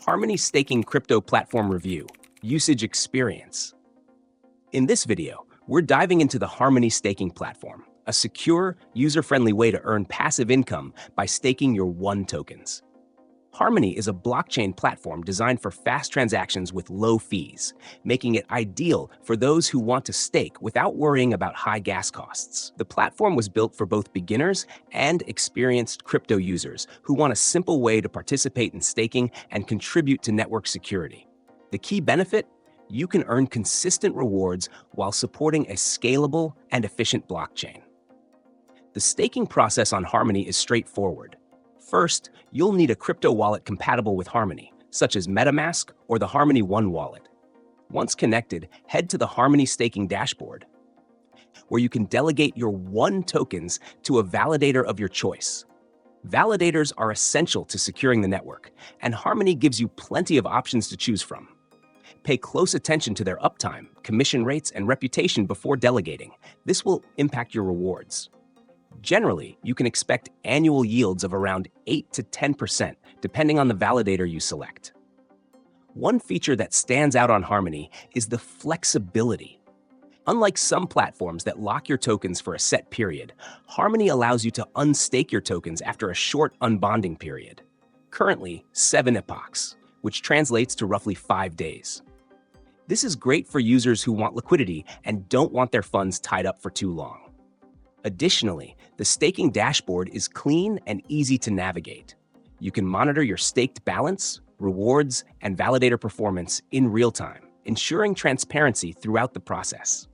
Harmony Staking Crypto Platform Review, Usage Experience. In this video, we're diving into the Harmony Staking Platform, a secure, user-friendly way to earn passive income by staking your ONE tokens. Harmony is a blockchain platform designed for fast transactions with low fees, making it ideal for those who want to stake without worrying about high gas costs. The platform was built for both beginners and experienced crypto users who want a simple way to participate in staking and contribute to network security. The key benefit? You can earn consistent rewards while supporting a scalable and efficient blockchain. The staking process on Harmony is straightforward. First, you'll need a crypto wallet compatible with Harmony, such as MetaMask or the Harmony One wallet. Once connected, head to the Harmony Staking dashboard, where you can delegate your ONE tokens to a validator of your choice. Validators are essential to securing the network, and Harmony gives you plenty of options to choose from. Pay close attention to their uptime, commission rates, and reputation before delegating. This will impact your rewards. Generally, you can expect annual yields of around 8 to 10%, depending on the validator you select. One feature that stands out on Harmony is the flexibility. Unlike some platforms that lock your tokens for a set period, Harmony allows you to unstake your tokens after a short unbonding period, currently 7 epochs, which translates to roughly 5 days. This is great for users who want liquidity and don't want their funds tied up for too long. Additionally, the staking dashboard is clean and easy to navigate. You can monitor your staked balance, rewards, and validator performance in real time, ensuring transparency throughout the process.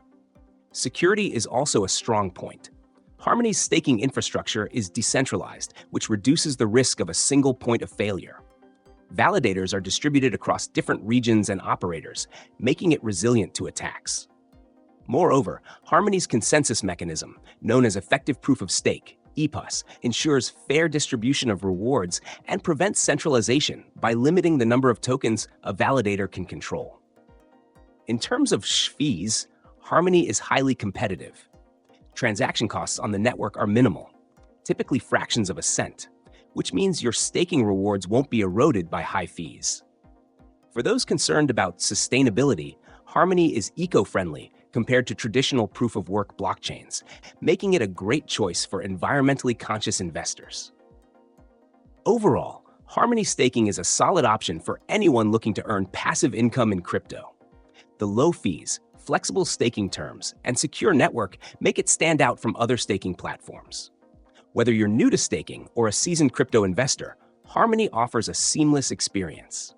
Security is also a strong point. Harmony's staking infrastructure is decentralized, which reduces the risk of a single point of failure. Validators are distributed across different regions and operators, making it resilient to attacks. Moreover, Harmony's consensus mechanism, known as Effective Proof of Stake, EPUS, ensures fair distribution of rewards and prevents centralization by limiting the number of tokens a validator can control. In terms of fees, Harmony is highly competitive. Transaction costs on the network are minimal, typically fractions of a cent, which means your staking rewards won't be eroded by high fees. For those concerned about sustainability, Harmony is eco-friendly compared to traditional proof-of-work blockchains, making it a great choice for environmentally conscious investors. Overall, Harmony Staking is a solid option for anyone looking to earn passive income in crypto. The low fees, flexible staking terms, and secure network make it stand out from other staking platforms. Whether you're new to staking or a seasoned crypto investor, Harmony offers a seamless experience.